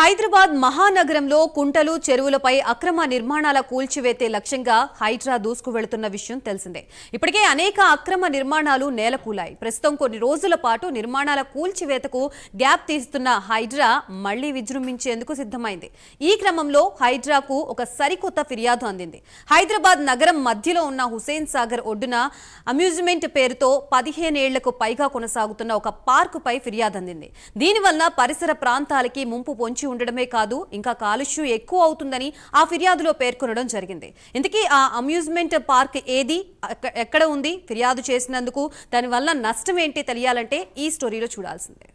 హైదరాబాద్ మహానగరంలో కుంటలు చెరువులపై అక్రమ నిర్మాణాల కూల్చివేతే లక్ష్యంగా హైడ్రా దూసుకు వెళుతున్న విషయం తెలిసిందే. ఇప్పటికే అనేక అక్రమ నిర్మాణాలు నేలకూలాయి. ప్రస్తుతం కొన్ని రోజుల పాటు నిర్మాణాల కూల్చివేతకు గ్యాప్ తీస్తున్న హైడ్రా మళ్లీ విజృంభించేందుకు సిద్ధమైంది. ఈ క్రమంలో హైడ్రాకు ఒక సరికొత్త ఫిర్యాదు అందింది. హైదరాబాద్ నగరం మధ్యలో ఉన్న హుసేన్ సాగర్ ఒడ్డున అమ్యూజ్మెంట్ పేరుతో 15 ఏళ్లకు పైగా కొనసాగుతున్న ఒక పార్కుపై ఫిర్యాదు అందింది. దీనివల్ల పరిసర ప్రాంతాలకి ముంపు పొంచి ఉండడమే కాదు, ఇంకా కాలుష్యం ఎక్కువ అవుతుందని ఆ ఫిర్యాదులో పేర్కొనడం జరిగింది. ఇంతకీ ఆ అమ్యూజ్మెంట్ పార్క్ ఏది, ఎక్కడ ఉంది, ఫిర్యాదు చేసినందుకు దానివల్ల నష్టం ఏంటి తెలియాలంటే ఈ స్టోరీలో చూడాల్సిందే.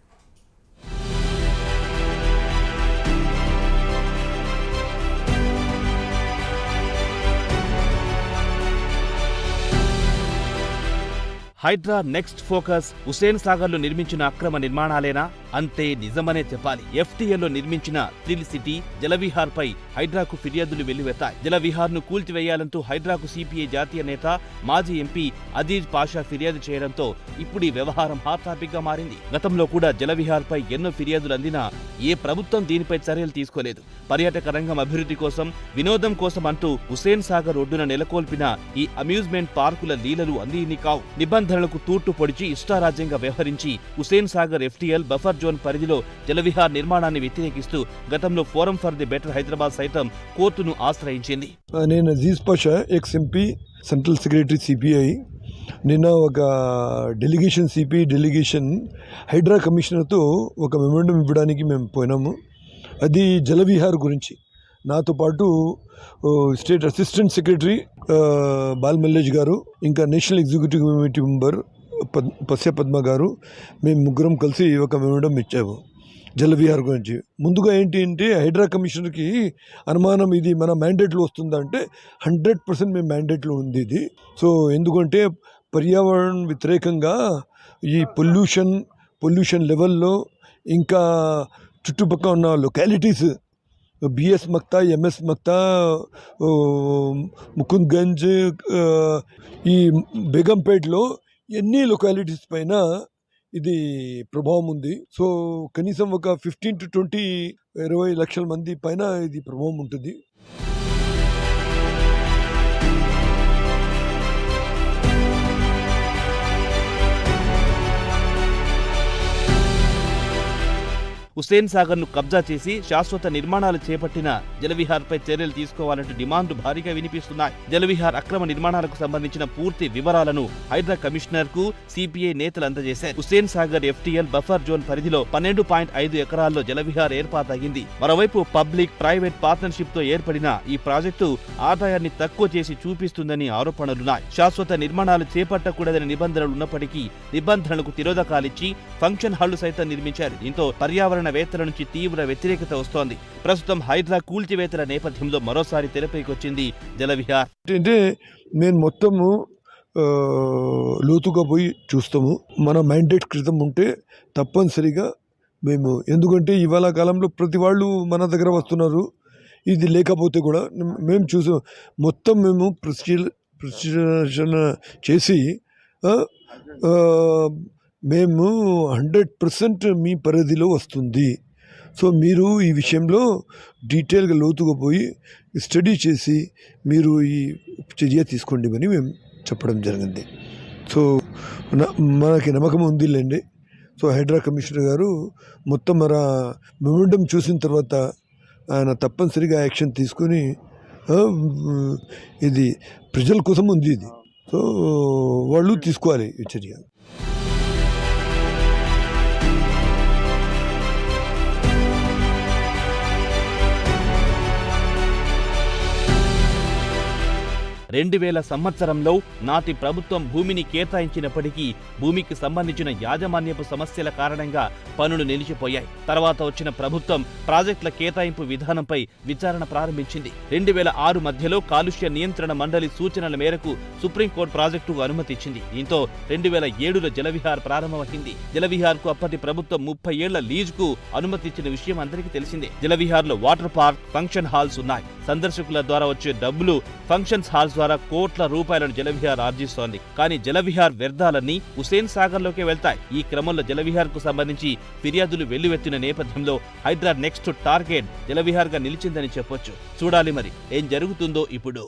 హైడ్రా నెక్స్ట్ ఫోకస్ హుసేన్ సాగర్ లో నిర్మించిన అక్రమ నిర్మాణాలేనా? అంతే నిజమనే చెప్పాలి. FTL లో నిర్మించిన థ్రిల్ సిటీ జలవిహార్ పై హైడ్రాకు ఫిర్యాదులు వెల్లువెత్తాయి. జలవిహార్ ను కూల్చివేయాలంటూ హైడ్రాకు CPI జాతీయ నేత మాజీ MP అజీజ్ పాషా ఫిర్యాదు చేయడంతో ఇప్పుడు ఈ వ్యవహారం హాట్ టాపిక్ గా మారింది. గతంలో కూడా జలవిహార్ పై ఎన్నో ఫిర్యాదులు అందినా ఏ ప్రభుత్వం దీనిపై చర్యలు తీసుకోలేదు. పర్యాటక రంగం అభివృద్ధి కోసం, వినోదం కోసం అంటూ హుసేన్ సాగర్ ఒడ్డున నెలకొల్పిన ఈ అమ్యూజ్మెంట్ పార్కుల లీలలు అందిని కావు. నిబంధనలకు తూట్లు పొడిచి ఇష్టారాజ్యంగా వ్యవహరించి Hussain Sagar FTL buffer zone పరిధిలో జలవిహార్ నిర్మాణాన్ని వ్యతిరేకిస్తూ గతంలో forum for the better Hyderabad సైతం కోర్టును ఆశ్రయించింది. నేను Aziz Pasha, ex-MP, central secretary CPI. నిన్న ఒక డెలిగేషన్ హైడ్రా కమిషనర్తో ఒక మెమోరాండం ఇవ్వడానికి మేము పోయినాము. అది జలవిహార్ గురించి. నాతో పాటు స్టేట్ అసిస్టెంట్ సెక్రటరీ బాల్మల్లేజ్ గారు, ఇంకా national executive committee member Pasya Padma గారు, మేము ముగ్గురం కలిసి ఒక మెమోరాండం ఇచ్చాము జలవిహార్ గురించి. ముందుగా ఏంటి అంటే హైడ్రా కమిషనర్కి అనుమానం, ఇది మన మ్యాండేట్లో వస్తుందంటే 100% మేము మ్యాండేట్లో ఉంది ఇది. సో ఎందుకంటే పర్యావరణ వ్యతిరేకంగా ఈ పొల్యూషన్ లెవెల్లో, ఇంకా చుట్టుపక్కల ఉన్న localities BS Makta, MS Makta, Mukundganj, ఈ బేగంపేట్లో ఎన్ని లొకాలిటీస్ పైన ఇది ప్రభావం ఉంది. సో కనీసం ఒక 15 to 20 లక్షల మంది పైన ఇది ప్రభావం ఉంటుంది. హుసేన్ సాగర్ ను కబ్జా చేసి శాశ్వత నిర్మాణాలు చేపట్టిన జలవిహార్ పై చర్యలు తీసుకోవాలంటూ డిమాండ్లు భారీగా వినిపిస్తున్నాయి. జలవిహార్ అక్రమ నిర్మాణాలకు సంబంధించిన పూర్తి వివరాలను హైడ్రా కమిషనర్ కు CPI నేతలు అందజేశారు. Hussain Sagar FTL buffer zone పరిధిలో 12.5 ఎకరాల్లో జలవిహార్ ఏర్పాటయ్యింది. మరోవైపు పబ్లిక్ ప్రైవేట్ పార్ట్నర్షిప్ తో ఏర్పడిన ఈ ప్రాజెక్టు ఆదాయాన్ని తక్కువ చేసి చూపిస్తుందని ఆరోపణలున్నాయి. శాశ్వత నిర్మాణాలు చేపట్టకూడదని నిబంధనలు ఉన్నప్పటికీ నిబంధనలకు తిరోధకాలిచ్చి ఫంక్షన్ హాళ్లు సైతం నిర్మించారు. దీంతో పర్యావరణ వేత్తల నుంచి తీవ్ర వ్యతిరేకత వస్తోంది. ప్రస్తుతం హైడ్రా కూల్చివేతల నేపథ్యంలో మరోసారి తెరపైకొచ్చింది జలవిహార్. అంటే నేను మొత్తము లోతుగా పోయి చూస్తాము. మన మ్యాండేట్ క్రితం ఉంటే తప్పనిసరిగా మేము, ఎందుకంటే ఇవాళ కాలంలో ప్రతి వాళ్ళు మన దగ్గర వస్తున్నారు. ఇది లేకపోతే కూడా మేము చూసాం. మొత్తం మేము పరిశీలన చేసి మేము 100% మీ పరిధిలో వస్తుంది. సో మీరు ఈ విషయంలో డీటెయిల్గా లోతుగా పోయి స్టడీ చేసి మీరు ఈ చర్య తీసుకోండి అని మేము చెప్పడం జరిగింది. సో మనకి నమ్మకం ఉందిలేండి. సో హైడ్రా కమిషనర్ గారు మొత్తం మన మెమోరాండం చూసిన తర్వాత ఆయన తప్పనిసరిగా యాక్షన్ తీసుకొని, ఇది ప్రజల కోసం ఉంది ఇది. సో వాళ్ళు తీసుకోవాలి ఈ చర్య. సంవత్సరంలో నాటి ప్రభుత్వం భూమిని కేటాయించినప్పటికీ భూమికి సంబంధించిన యాజమాన్యపు సమస్యల కారణంగా పనులు నిలిచిపోయాయి. తర్వాత వచ్చిన ప్రభుత్వం ప్రాజెక్టుల కేటాయింపు విధానంపై విచారణ ప్రారంభించింది. 2006 మధ్యలో కాలుష్య నియంత్రణ మండలి సూచనల మేరకు సుప్రీంకోర్టు ప్రాజెక్టుకు అనుమతిచ్చింది. దీంతో 2007లో జలవిహార్ ప్రారంభమైంది. జలవిహార్ కు అప్పటి ప్రభుత్వం 30 ఏళ్ల లీజుకు అనుమతిచ్చిన విషయం అందరికీ తెలిసిందే. జలవిహార్ లో వాటర్ పార్క్, ఫంక్షన్ హాల్స్ ఉన్నాయి. సందర్శకుల ద్వారా వచ్చే డబ్బులు ఫంక్షన్స్ హాల్స్ ద్వారా కోట్ల రూపాయలను జలవిహార్ ఆర్జిస్తోంది. కానీ జలవిహార్ వ్యర్థాలన్నీ హుస్సేన్ సాగర్లోకే వెళ్తాయి. ఈ క్రమంలో జలవిహార్ కు సంబంధించి ఫిర్యాదులు వెల్లువెత్తిన నేపథ్యంలో హైడ్రా నెక్స్ట్ టార్గెట్ జలవిహార్ గా నిలిచిందని చెప్పొచ్చు. చూడాలి మరి ఏం జరుగుతుందో ఇప్పుడు.